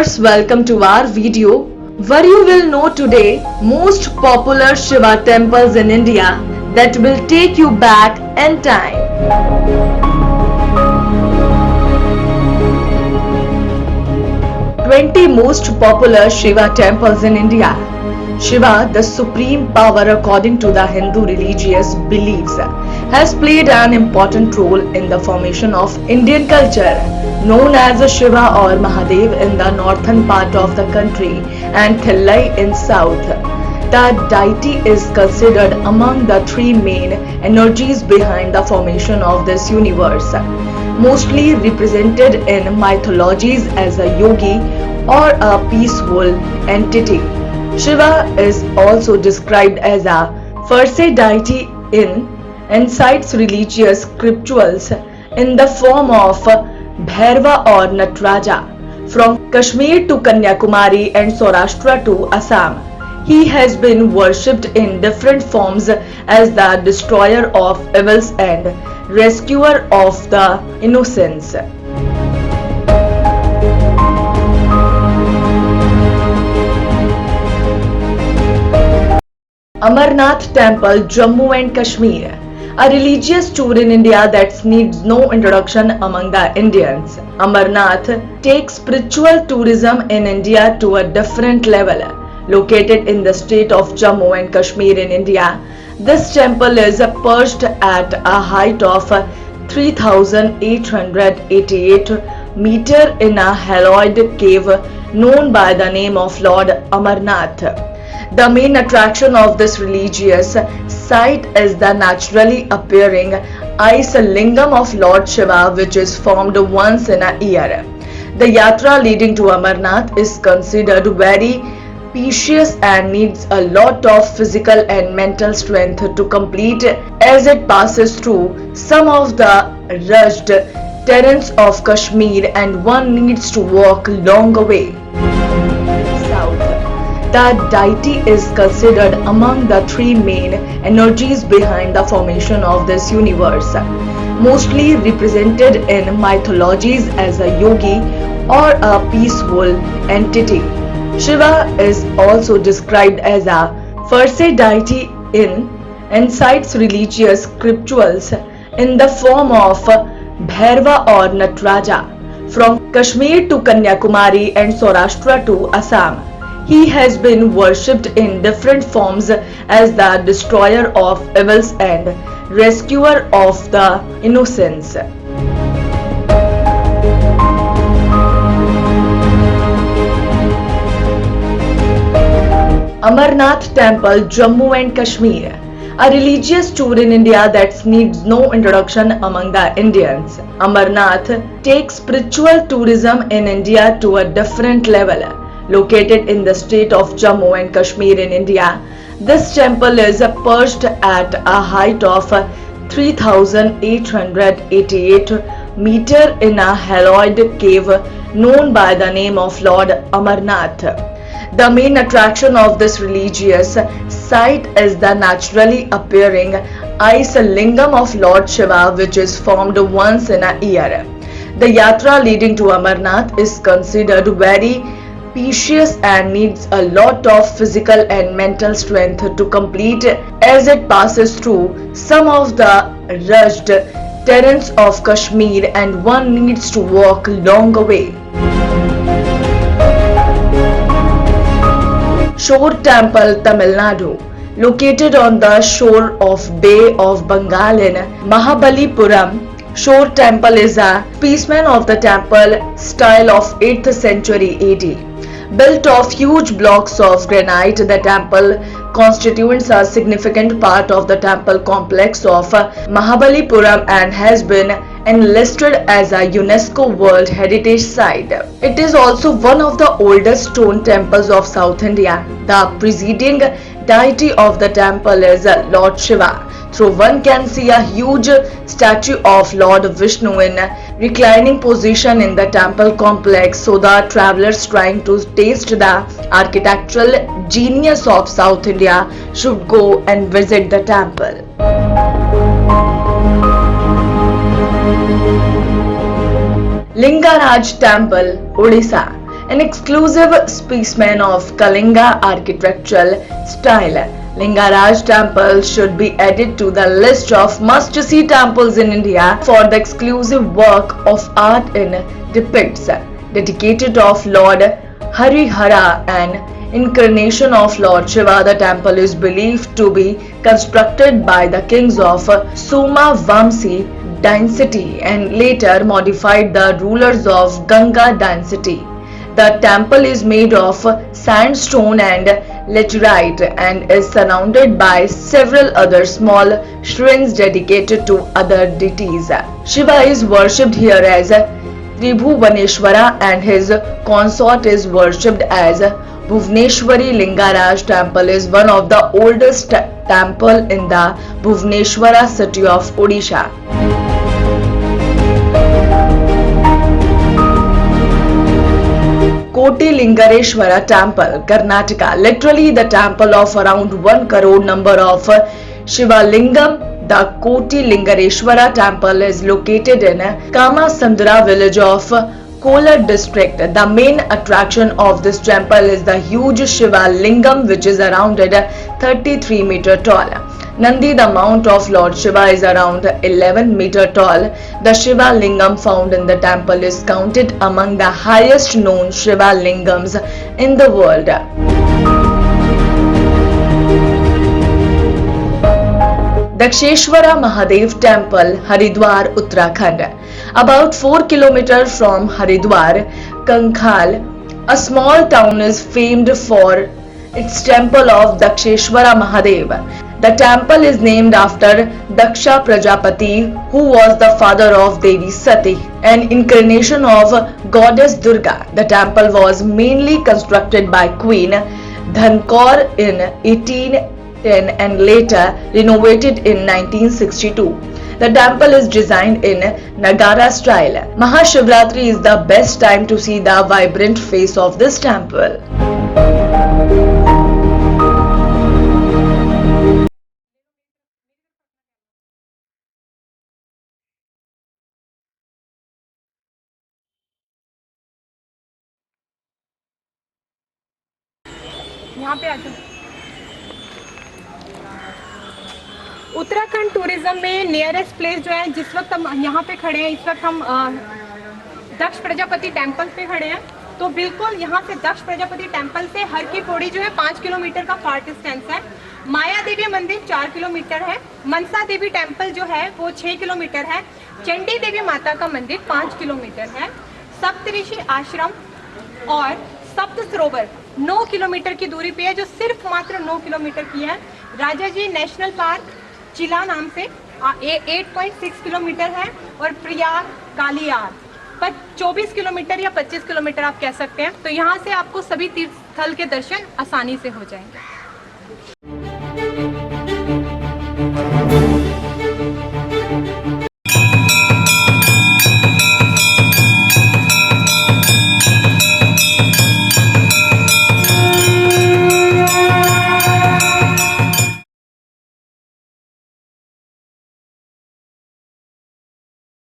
viewers, welcome to our video where you will know today most popular Shiva temples in India that will take you back in time. 20 most popular Shiva temples in India. Shiva, the supreme power according to the Hindu religious beliefs, has played an important role in the formation of Indian culture. Known as Shiva or Mahadev in the northern part of the country and Thillai in south, the deity is considered among the three main energies behind the formation of this universe, mostly represented in mythologies as a yogi or a peaceful entity. Shiva is also described as a first deity in ancient religious scriptures in the form of Bhairava or Nataraja. From Kashmir to Kanyakumari and Saurashtra to Assam, he has been worshipped in different forms as the destroyer of evils and rescuer of the innocents. Amarnath Temple, Jammu and Kashmir, a religious tour in India that needs no introduction among the Indians. Amarnath takes spiritual tourism in India to a different level. Located in the state of Jammu and Kashmir in India, this temple is perched at a height of 3,888 meters in a hallowed cave known by the name of Lord Amarnath. The main attraction of this religious site is the naturally appearing ice lingam of Lord Shiva, which is formed once in a year. The yatra leading to Amarnath is considered very precious and needs a lot of physical and mental strength to complete as it passes through some of the rugged terrains of Kashmir and one needs to walk long way. The deity is considered among the three main energies behind the formation of this universe, mostly represented in mythologies as a yogi or a peaceful entity. Shiva is also described as a first deity in ancient religious scriptures in the form of Bhairava or Nataraja. From Kashmir to Kanyakumari and Saurashtra to Assam, he has been worshipped in different forms as the destroyer of evils and rescuer of the innocents. Amarnath Temple, Jammu and Kashmir, a religious tour in India that needs no introduction among the Indians. Amarnath takes spiritual tourism in India to a different level. Located in the state of Jammu and Kashmir in India, this temple is perched at a height of 3,888 meters in a hallowed cave known by the name of Lord Amarnath. The main attraction of this religious site is the naturally appearing ice lingam of Lord Shiva, which is formed once in a year. The yatra leading to Amarnath is considered very precious and needs a lot of physical and mental strength to complete as it passes through some of the rugged terrains of Kashmir and one needs to walk long way. Shore Temple, Tamil Nadu, located on the shore of Bay of Bengal in Mahabalipuram. Shore Temple is a specimen of the temple style of 8th century AD. Built of huge blocks of granite, the temple constitutes a significant part of the temple complex of Mahabalipuram and has been enlisted as a UNESCO World Heritage Site. It is also one of the oldest stone temples of South India. The presiding deity of the temple is Lord Shiva. Through one can see a huge statue of Lord Vishnu in reclining position in the temple complex, so the travelers trying to taste the architectural genius of South India should go and visit the temple. Lingaraj Temple, Odisha, an exclusive specimen of Kalinga architectural style. Lingaraj temple should be added to the list of must-see temples in India for the exclusive work of art it depicts, dedicated of Lord Harihara and incarnation of Lord Shiva. The temple is believed to be constructed by the kings of Soma Vamsi dynasty and later modified the rulers of Ganga dynasty. The temple is made of sandstone and laterite and is surrounded by several other small shrines dedicated to other deities. Shiva is worshipped here as Tribhuvaneshwara and his consort is worshipped as Bhuvaneshwari. Lingaraj temple is one of the oldest temple in the Bhuvaneshwara city of Odisha. Koti Lingareshwara temple, Karnataka. Literally the temple of around 1 crore number of Shiva Lingam. The Koti Lingareshwara temple is located in Kamasandra village of Kolar district. The main attraction of this temple is the huge Shiva Lingam, which is around 33 meter tall. Nandi, the mount of Lord Shiva, is around 11 meter tall. The Shiva Lingam found in the temple is counted among the highest known Shiva Lingams in the world. Daksheshwara Mahadev Temple, Haridwar, Uttarakhand. About 4 kilometers from Haridwar, Kankhal, a small town, is famed for its temple of Daksheshwara Mahadev. The temple is named after Daksha Prajapati, who was the father of Devi Sati, an incarnation of goddess Durga. The temple was mainly constructed by Queen Dhankor in 1810 and later renovated in 1962. The temple is designed in Nagara style. Mahashivratri is the best time to see the vibrant face of this temple. यहाँ पे आ जाओ। Uttarakhand tourism में nearest place जो है, जिस वक्त हम यहाँ पे खड़े हैं, इस वक्त हम दक्ष प्रजापति टेम्पल पे खड़े हैं। तो बिल्कुल यहाँ से दक्ष प्रजापति टेम्पल से हर की पौड़ी जो है 5 किलोमीटर का फार डिस्टेंस है। माया देवी मंदिर 4 किलोमीटर है। मनसा देवी टेम्पल जो है वो 6 किलोमीटर है। चंडी देवी माता का मंदिर 5 किलोमीटर है। सप्तऋषि आश्रम और सप्त सरोवर 9 किलोमीटर की दूरी पे है, जो सिर्फ मात्र 9 किलोमीटर की है। राजाजी नेशनल पार्क चिला नाम से 8.6 किलोमीटर है और प्रयाग कालियार पर 24 किलोमीटर या 25 किलोमीटर आप कह सकते हैं। तो यहाँ से आपको सभी तीर्थ स्थल के दर्शन आसानी से हो जाएंगे।